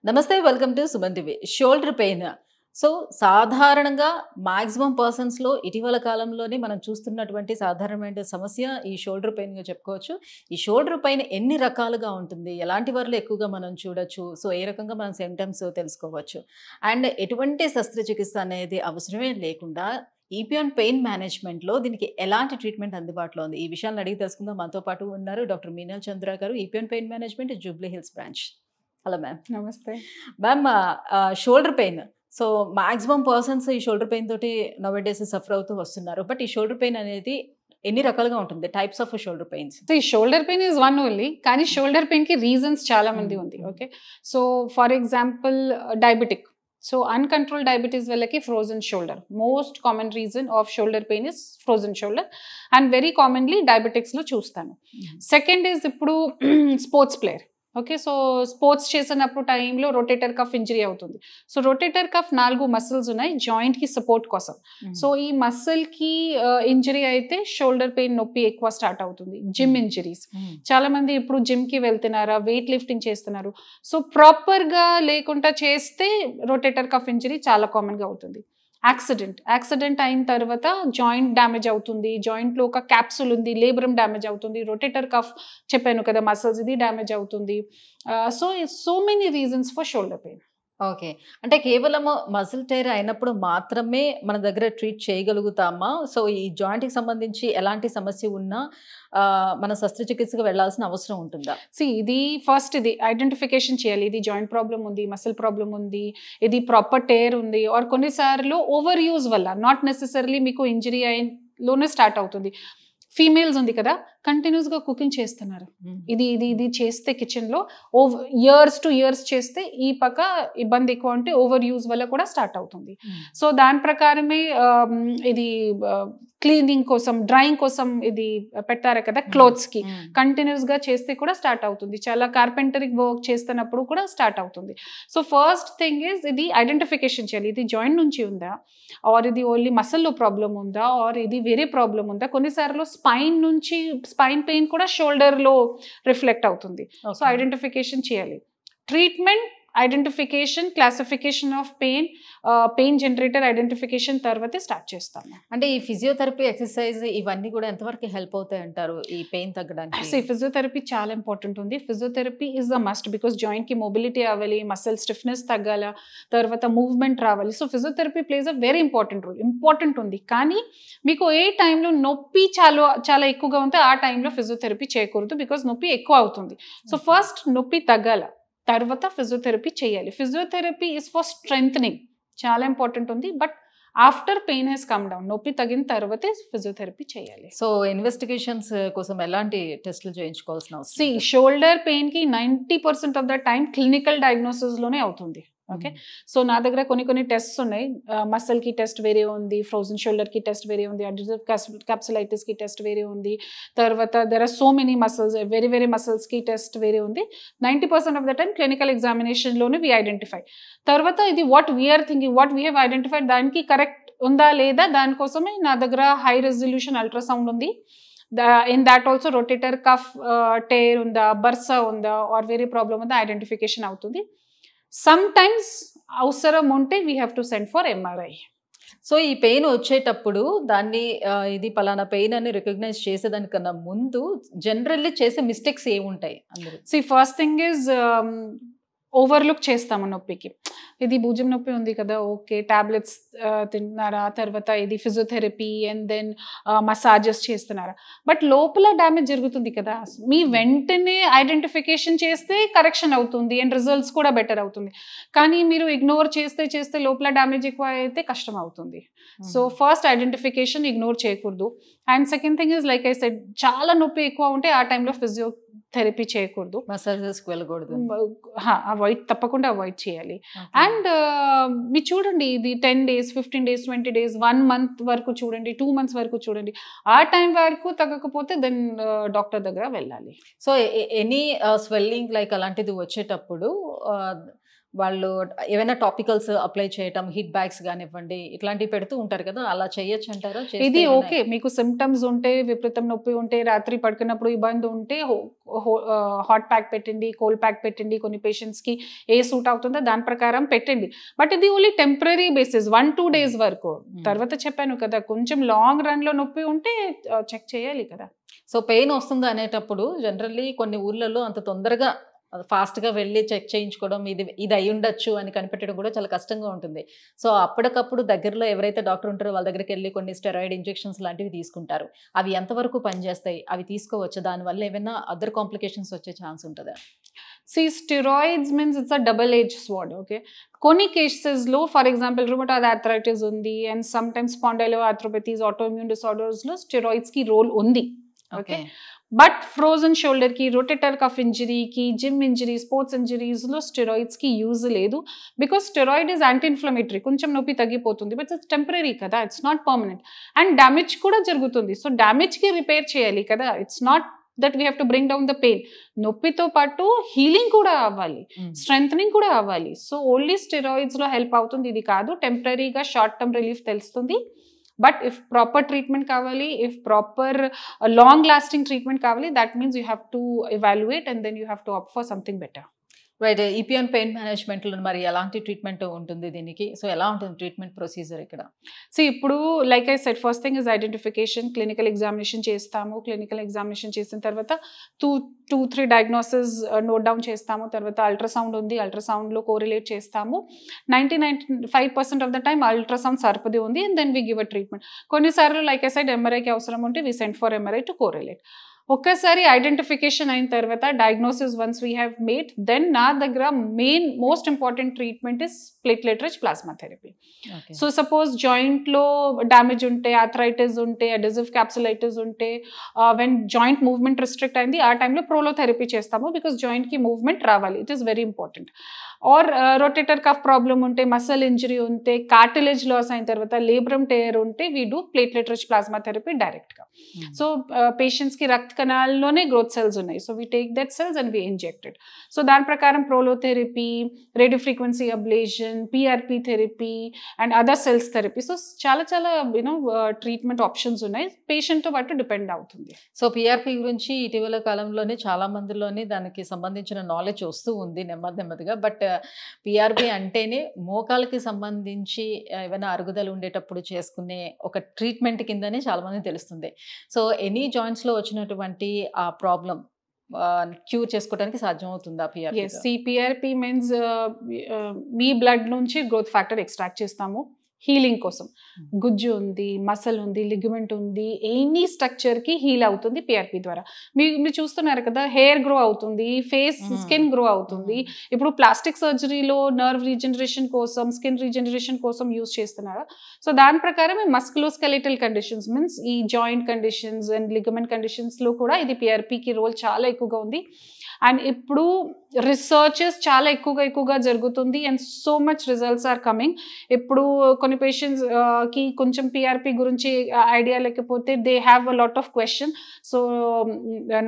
నమస్తే welcome to Suman TV. Shoulder pain so సాధారణంగా maximum పర్సన్స్లో ఇటీవల కాలంలోనే మనం చూస్తున్నటువంటి సాధారణమైన సమస్య ఈ షోల్డర్ పెయిన్గా చెప్పుకోవచ్చు. ఈ షోల్డర్ పెయిన్ ఎన్ని రకాలుగా ఉంటుంది, ఎలాంటి వారిలో ఎక్కువగా మనం చూడొచ్చు, సో ఏ రకంగా మనం సిమ్టమ్స్ తెలుసుకోవచ్చు, అండ్ ఎటువంటి శస్త్రచికిత్స అనేది అవసరమే లేకుండా ఈపియాన్ పెయిన్ మేనేజ్మెంట్లో దీనికి ఎలాంటి ట్రీట్మెంట్ అందుబాటులో ఉంది, ఈ విషయాలను అడిగి తెలుసుకుందాం. మనతో పాటు ఉన్నారు డాక్టర్ మీనల్ చంద్ర గారు, EPN pain management, Jubilee Hills branch. Hello ma'am. నమస్తే ma'am, shoulder pain, so maximum persons ఈ షోల్డర్ పెయిన్ తోటి నౌ-ఏ-డేస్ సఫర్ అవుతూ వస్తున్నారు. బట్ ఈ షోల్డర్ పెయిన్ అనేది ఎన్ని రకాలుగా ఉంటుంది, types of shoulder pains? So ఈ shoulder pain is one only, కానీ షోల్డర్ పెయిన్ కి రీజన్స్ చాలా మంది ఉంది. Okay, so for example diabetic, so uncontrol diabetes వాళ్ళకి frozen shoulder, most common reason of shoulder pain is frozen shoulder, and very commonly diabetics లో చూస్తాను. Second is ఇప్పుడు sports player. Okay, so sports చేసినప్పుడు టైంలో rotator cuff injury అవుతుంది. So rotator cuff 4 muscles ఉన్నాయి joint కి support కోసం. So ఈ మసిల్ కి ఇంజరీ అయితే షోల్డర్ పెయిన్ నొప్పి ఎక్కువ స్టార్ట్ అవుతుంది. జిమ్ ఇంజరీస్, చాలా మంది ఇప్పుడు జిమ్ కి వెళ్తున్నారా, వెయిట్ లిఫ్టింగ్ చేస్తున్నారు, సో ప్రాపర్ గా లేకుండా చేస్తే రొటేటర్ కఫ్ ఇంజరీ చాలా కామన్ గా అవుతుంది. యాక్సిడెంట్ అయిన తర్వాత జాయింట్ డ్యామేజ్ అవుతుంది, జాయింట్ లో ఒక క్యాప్సూల్ ఉంది, లేబ్రమ్ డ్యామేజ్ అవుతుంది, రొటేటర్ కఫ్ చెప్పాను కదా మసిల్స్, ఇది డ్యామేజ్ అవుతుంది. So many reasons for shoulder pain. Okay, అంటే కేవలము మజిల్ టైర్ అయినప్పుడు మాత్రమే మన దగ్గర ట్రీట్ చేయగలుగుతామా? సో ఈ జాయింట్కి సంబంధించి ఎలాంటి సమస్య ఉన్నా మన శస్త్రచికిత్సకు వెళ్లాల్సిన అవసరం ఉంటుందా? ఇది ఫస్ట్ ఇది ఐడెంటిఫికేషన్ చేయాలి, ఇది జాయింట్ ప్రాబ్లమ్ ఉంది, మసిల్ ప్రాబ్లమ్ ఉంది, ఇది ప్రాపర్ టేర్ ఉంది, ఆర్ కొన్నిసార్లు ఓవర్ యూజ్ వల్ల, నాట్ నెసెసరీలీ మీకు ఇంజరీ అయిలోనే స్టార్ట్ అవుతుంది. ఫీమేల్స్ ఉంది కదా, కంటిన్యూస్ గా కుకింగ్ చేస్తున్నారు, ఇది ఇది ఇది చేస్తే కిచెన్ లో ఇయర్స్ చేస్తే ఈ పక్క ఇబ్బంది ఎక్కువ ఉంటే ఓవర్ యూజ్ వల్ల కూడా స్టార్ట్ అవుతుంది. సో దాని ప్రకారమే ఇది క్లీనింగ్ కోసం, డ్రైయింగ్ కోసం ఇది పెట్టారు కదా క్లోత్స్ కి, కంటిన్యూస్ గా చేస్తే కూడా స్టార్ట్ అవుతుంది. చాలా కార్పెంటరీ వర్క్ చేస్తున్నప్పుడు కూడా స్టార్ట్ అవుతుంది. సో ఫస్ట్ థింగ్ ఇస్ ఇది ఐడెంటిఫికేషన్ చేయాలి, ఇది జాయింట్ నుంచి ఉందా, ఆర్ ఇది ఓన్లీ మసిల్లో ప్రాబ్లం ఉందా, ఆర్ ఇది వేరే ప్రాబ్లం ఉందా. కొన్నిసార్లు స్పైన్ పెయిన్ కూడా షోల్డర్ లో రిఫ్లెక్ట్ అవుతుంది. సో ఐడెంటిఫికేషన్ చేయాలి. Treatment identification, classification of pain generator identification తర్వాతే స్టార్ట్ చేస్తాము. అంటే ఈ ఫిజియోథెరపీ, ఎక్సర్సైజ్ ఇవన్నీ కూడా ఎంతవరకు హెల్ప్ అవుతాయి అంటారు ఈ పెయిన్ తగ్గడానికి? ఫిజియోథెరపీ చాలా ఇంపార్టెంట్ ఉంది. Physiotherapy is the must, because joint కి మొబిలిటీ అవ్వాలి, మసిల్ స్టిఫ్నెస్ తగ్గాల, తర్వాత మూవ్మెంట్ రావాలి. So physiotherapy plays a very important role, important ఉంది. కానీ మీకు ఏ టైంలో నొప్పి చాలా ఎక్కువగా ఉంటే ఆ టైంలో ఫిజియోథెరపీ చేయకూడదు, బికాస్ నొప్పి ఎక్కువ అవుతుంది. సో ఫస్ట్ నొప్పి తగ్గాల, తర్వాత ఫిజియోథెరపీ చేయాలి. ఫిజియోథెరపీ ఇస్ ఫర్ స్ట్రెంథనింగ్, చాలా ఇంపార్టెంట్ ఉంది. But after pain has come down, నొప్పి తగిన తర్వాతే ఫిజియోథెరపీ చేయాలి. సో ఇన్వెస్టిగేషన్స్ కోసం ఎలాంటి టెస్టులు చేయించుకోవాల్సిన అవసరం? షోల్డర్ పెయిన్ కి 90% of the time clinical diagnosis లోనే అవుతుంది. ఓకే, సో నా దగ్గర కొన్ని టెస్ట్స్ ఉన్నాయి. మసిల్ కి టెస్ట్ వేరే ఉంది, ఫ్రోజన్ షోల్డర్ కి టెస్ట్ వేరే ఉంది, అడ్జెసివ్ క్యాప్సులైటిస్ కి టెస్ట్ వేరే ఉంది, తర్వాత there are so many muscles, వేరే మసిల్స్ కి టెస్ట్ వేరే ఉంది. 90% of the time clinical examination లోనే వి ఐడెంటిఫై. తర్వాత ఇది what we're thinking, what we have identified, దానికి కరెక్ట్ ఉందా లేదా, దానికోసమే నా దగ్గర హై రెజల్యూషన్ అల్ట్రాసౌండ్ ఉంది. In that also rotator cuff tear ఉందా, బర్సా ఉందా, ఆర్ వేరే ప్రాబ్లమ్ ఉందా ఐడెంటిఫికేషన్ అవుతుంది. సమ్ టైమ్స్ అవసరం ఉంటే we have to send for MRI. So ఈ పెయిన్ వచ్చేటప్పుడు దాన్ని ఇది పలానా పెయిన్ అని రికగ్నైజ్ చేసేదానికన్నా ముందు జనరల్లీ చేసే మిస్టేక్స్ ఏముంటాయి అందరూ? ఫస్ట్ థింగ్ ఈజ్ ఓవర్లుక్ చేస్తాము నొప్పికి. ఇది భుజం నొప్పి ఉంది కదా, ఓకే టాబ్లెట్స్ తింటున్నారా, తర్వాత ఇది ఫిజియోథెరపీ అండ్ దెన్ మసాజెస్ చేస్తున్నారా, బట్ లోపల డ్యామేజ్ జరుగుతుంది కదా, మీ వెంటనే ఐడెంటిఫికేషన్ చేస్తే కరెక్షన్ అవుతుంది అండ్ రిజల్ట్స్ కూడా బెటర్ అవుతుంది. కానీ మీరు ఇగ్నోర్ చేస్తే లోపల డ్యామేజ్ ఎక్కువ అయితే కష్టం అవుతుంది. సో ఫస్ట్ ఐడెంటిఫికేషన్ ఇగ్నోర్ చేయకూడదు. And second thing is like I said, చాలా నొప్పి ఎక్కువ ఉంటే ఆ టైంలో ఫిజియోథెరపీ చేయకూడదు, మసాజెస్కి వెళ్ళకూడదు, తప్పకుండా అవాయిడ్ చేయాలి. అండ్ మీరు చూడండి, ఇది 10 days, 15 days, 20 days, 1 month వరకు చూడండి, 2 months వరకు చూడండి. ఆ టైం వరకు తగ్గకపోతే దెన్ డాక్టర్ దగ్గర వెళ్ళాలి. సో ఎనీ స్వెల్లింగ్ లైక్ అలాంటిది వచ్చేటప్పుడు వాళ్ళు ఏవైనా టాపికల్స్ అప్లై చేయటం, హిట్ బ్యాగ్స్ కానివ్వండి, ఇట్లాంటివి పెడుతూ ఉంటారు కదా, అలా చేయొచ్చు అంటారా? ఇది ఓకే, మీకు సిమ్టమ్స్ ఉంటే, విపరీతం నొప్పి ఉంటే, రాత్రి పడుకున్నప్పుడు ఇబ్బంది ఉంటే హాట్ ప్యాక్ పెట్టండి, కోల్డ్ ప్యాక్ పెట్టండి, కొన్ని పేషెంట్స్ కి ఏ సూట్ అవుతుందో దాని ప్రకారం పెట్టండి. బట్ ఇది ఓన్లీ టెంపరీ బేసిస్, 1-2 days వరకు. తర్వాత చెప్పాను కదా, కొంచెం లాంగ్ రన్ లో నొప్పి ఉంటే చెక్ చేయాలి కదా. సో పెయిన్ వస్తుంది అనేటప్పుడు జనరల్లీ కొన్ని ఊర్లలో అంత తొందరగా ఫాస్ట్గా వెళ్ళి చెక్ చేయించుకోవడం, ఇది అయి ఉండొచ్చు అని కనిపెట్టడం కూడా చాలా కష్టంగా ఉంటుంది. సో అప్పటికప్పుడు దగ్గరలో ఎవరైతే డాక్టర్ ఉంటారో వాళ్ళ దగ్గరికి వెళ్ళి కొన్ని స్టెరాయిడ్ ఇంజెక్షన్స్ లాంటివి తీసుకుంటారు. అవి ఎంతవరకు పనిచేస్తాయి? అవి తీసుకోవచ్చు, దానివల్ల ఏమైనా అదర్ కాంప్లికేషన్స్ వచ్చే ఛాన్స్ ఉంటుందా? Steroids means it's a double edge sword. Okay, కొన్ని కేసెస్లో ఫర్ ఎగ్జాంపుల్ రుమటాయిడ్ ఆర్థరైటిస్ ఉంది and sometimes spondyloarthropathies, autoimmune డిసార్డర్స్లో స్టెరాయిడ్స్కి రోల్ ఉంది. ఓకే, బట్ ఫ్రోజన్ షోల్డర్కి, రొటేటర్ కఫ్ ఇంజరీకి, జిమ్ ఇంజరీ, స్పోర్ట్స్ ఇంజరీస్లో స్టెరాయిడ్స్కి యూజ్ లేదు. Because steroid is anti inflammatory, కొంచెం నొప్పి తగ్గిపోతుంది, బట్ ఇట్స్ టెంపరీ కదా, it's not permanent. And damage కూడా జరుగుతుంది, సో డ్యామేజ్కి రిపేర్ చేయాలి కదా, it's not that we have to bring down the pain. నొప్పితో పాటు హీలింగ్ కూడా అవ్వాలి, స్ట్రెంథనింగ్ కూడా అవ్వాలి. సో ఓన్లీ స్టెరాయిడ్స్లో హెల్ప్ అవుతుంది, ఇది కాదు. టెంపరీగా షార్ట్ టర్మ్ రిలీఫ్ తెలుస్తుంది. But if proper treatment kavali, if proper long lasting treatment kavali, that means you have to evaluate and then you have to opt for something better. Right. EPN pain మేనేజ్మెంట్లో మరి ఎలాంటి treatment ఉంటుంది దీనికి? So ఎలా ఉంటుంది treatment procedure ఇక్కడ? So ఇప్పుడు like I said, first thing is identification. Clinical examination చేస్తాము. క్లినికల్ ఎగ్జామినేషన్ చేసిన తర్వాత 2-3 డయాగ్నోసిస్ నోట్ డౌన్ చేస్తాము. తర్వాత అల్ట్రాసౌండ్ ఉంది, అల్ట్రాసౌండ్లో కోరిలేట్ చేస్తాము. 95% ఆఫ్ ద టైమ్ అల్ట్రాసౌండ్ సరిపది ఉంది and then we give a treatment. కొన్నిసార్లు లైక్ ఐ సెడ్ ఎంఆర్ఐకి అవసరం ఉంటే we send for MRI to correlate. ఒక్కసారి ఐడెంటిఫికేషన్ అయిన తర్వాత diagnosis once we have made, then నా దగ్గర most important treatment is platelet rich plasma therapy. So suppose జాయింట్లో డ్యామేజ్ ఉంటే, ఆర్థరైటిస్ ఉంటే, అడెసివ్ క్యాప్సులైటిస్ ఉంటే, వెన్ జాయింట్ మూవ్మెంట్ రిస్ట్రిక్ట్ అయింది ఆ టైంలో ప్రోలోథెరపీ చేస్తాము, బికాస్ జాయింట్కి మూవ్మెంట్ రావాలి, it is very important. Or rotator cuff problem ఉంటే, మసల్ ఇంజరీ ఉంటే, కార్టిలేజ్ లాస్ అయిన తర్వాత లేబ్రమ్ టేర్ ఉంటే we do platelet rich plasma therapy డైరెక్ట్గా. సో పేషెంట్స్కి రక్త కణాల్లోనే గ్రోత్ సెల్స్ ఉన్నాయి, so we take that cells and we injected. So దాని ప్రకారం prolotherapy, radio frequency ablation, PRP therapy and other cells therapy. So చాలా treatment options ఉన్నాయి, పేషెంట్తో పాటు డిపెండ్ అవుతుంది. సో పిఆర్పి గురించి ఇటీవల కాలంలోనే చాలా మందిలోనే దానికి సంబంధించిన నాలెడ్జ్ వస్తూ ఉంది నెమ్మదిగా. బట్ పిఆర్పి అంటేనే మోకాలకి సంబంధించి ఏమైనా అరుగుదల ఉండేటప్పుడు చేసుకునే ఒక ట్రీట్మెంట్ కిందనే చాలా మంది తెలుస్తుంది. సో ఎనీ జాయింట్స్లో వచ్చినటువంటి ఆ ప్రాబ్లం క్యూర్ చేసుకోవడానికి సాధ్యమవుతుందా పిఆర్పి? పిఆర్పి మీన్స్ మీ బ్లడ్ నుంచి గ్రోత్ ఫ్యాక్టర్ ఎక్స్ట్రాక్ట్ చేస్తాము హీలింగ్ కోసం. గుజ్జు ఉంది, మసల్ ఉంది, లిగమెంట్ ఉంది, ఎనీ స్ట్రక్చర్కి హీల్ అవుతుంది పిఆర్పి ద్వారా. మీరు చూస్తున్నారు కదా, హెయిర్ గ్రో అవుతుంది, ఫేస్ స్కిన్ గ్రో అవుతుంది. ఇప్పుడు ప్లాస్టిక్ సర్జరీలో నర్వ్ రీజనరేషన్ కోసం, స్కిన్ రీజనరేషన్ కోసం యూజ్ చేస్తున్నారు. సో దాని ప్రకారం మస్కులోస్కెలిటల్ కండిషన్స్ మీన్స్ ఈ జాయింట్ కండిషన్స్ అండ్ లిగమెంట్ కండిషన్స్లో కూడా ఇది పిఆర్పికి రోల్ చాలా ఎక్కువగా ఉంది. అండ్ ఇప్పుడు రీసెర్చెస్ చాలా ఎక్కువగా జరుగుతుంది and so much results are coming. ఇప్పుడు కొన్ని పేషెంట్స్ కి కొంచెం పిఆర్పి గురించి ఐడియా లేకపోతే they have a lot of question. So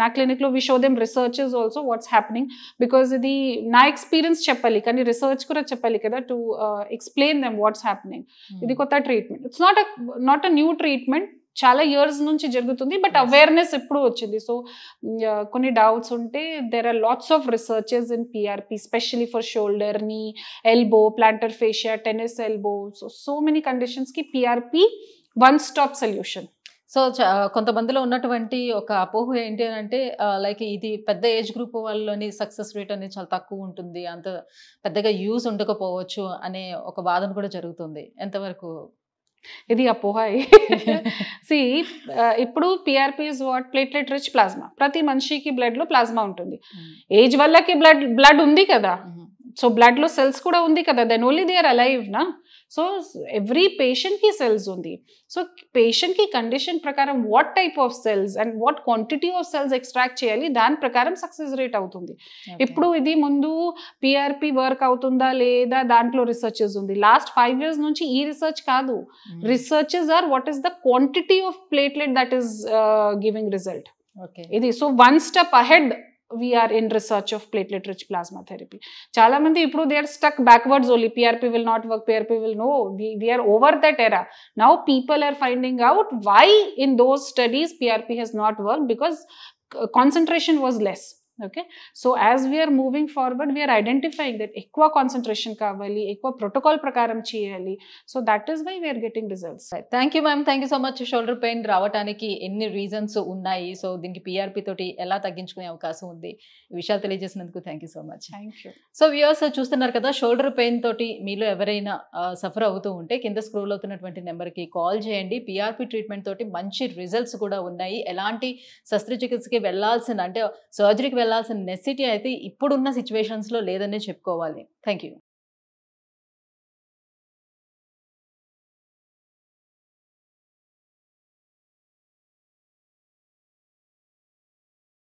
నా క్లినిక్లో we show them researches also what's happening, because ఇది నా ఎక్స్పీరియన్స్ చెప్పాలి కానీ రీసెర్చ్ కూడా చెప్పాలి కదా, to explain them what's happening. ఇది కొత్త treatment, it's not a new treatment, చాలా ఇయర్స్ నుంచి జరుగుతుంది, బట్ అవేర్నెస్ ఎప్పుడు వచ్చింది. సో కొన్ని డౌట్స్ ఉంటే there are lots of researches in PRP, especially for shoulder, knee, elbow, plantar fascia, tennis elbow, so many కండిషన్స్కి PRP one stop solution. So కొంతమందిలో ఉన్నటువంటి ఒక అపోహ ఏంటి అంటే లైక్ ఇది పెద్ద ఏజ్ గ్రూప్ వాళ్ళలోని సక్సెస్ రేట్ అనేది చాలా తక్కువ ఉంటుంది, అంత పెద్దగా యూజ్ ఉండకపోవచ్చు అనే ఒక వాదన కూడా జరుగుతుంది. ఎంతవరకు ఇది అపోహ? సి ఇప్పుడు PRP is what, platelet rich plasma. ప్రతి మనిషికి బ్లడ్ లో ప్లాస్మా ఉంటుంది. ఏజ్ వల్లకి బ్లడ్ ఉంది కదా, సో బ్లడ్ లో సెల్స్ కూడా ఉంది కదా, then only they are alive నా. సో ఎవ్రీ పేషెంట్ కి సెల్స్ ఉంది. సో పేషెంట్ కి కండిషన్ ప్రకారం what type of cells and what quantity of cells extract చేయాలి, దాని ప్రకారం సక్సెస్ రేట్ అవుతుంది. ఇప్పుడు ఇది ముందు పిఆర్పి వర్క్ అవుతుందా లేదా దాంట్లో రీసెర్చెస్ ఉంది. లాస్ట్ 5 years నుంచి ఈ రీసెర్చ్ కాదు, researches are what is the quantity of platelet that is giving result. ఇది so one step ahead we're in research of platelet rich plasma therapy. చాలా మంది ఇప్పుడు they are stuck backwards only, PRP will not work, PRP will no, we're over that era. Now people are finding out why in those studies PRP has not work, because concentration was less. Okay, so as we are moving forward, we are identifying that ఎక్కువ concentration కావాలి, ఎక్కువ protocol ప్రకారం చేయాలి. So that is why we're getting results. Thank you ma'am, thank you so much. Shoulder pain రావడానికి ఎన్ని reasons ఉన్నాయి, so దీనికి PRP తోటి ఎలా తగ్గించుకునే అవకాశం ఉంది, ఈ విషయాలు తెలియజేసినందుకు thank you so much. Thank you. So viewers చూస్తున్నారు కదా, షోల్డర్ పెయిన్ తోటి మీలో ఎవరైనా సఫర్ అవుతూ ఉంటే కింద స్క్రోల్ అవుతున్నటువంటి నెంబర్కి కాల్ చేయండి. పిఆర్పి ట్రీట్మెంట్ తోటి మంచి రిజల్ట్స్ కూడా ఉన్నాయి. ఎలాంటి శస్త్రచికిత్సకి వెళ్ళాల్సిన, అంటే సర్జరీకి వెళ్ళాల్సిన నెసిటీ అయితే ఇప్పుడున్న సిచ్యువేషన్స్లో లేదనే చెప్పుకోవాలి. Thank you.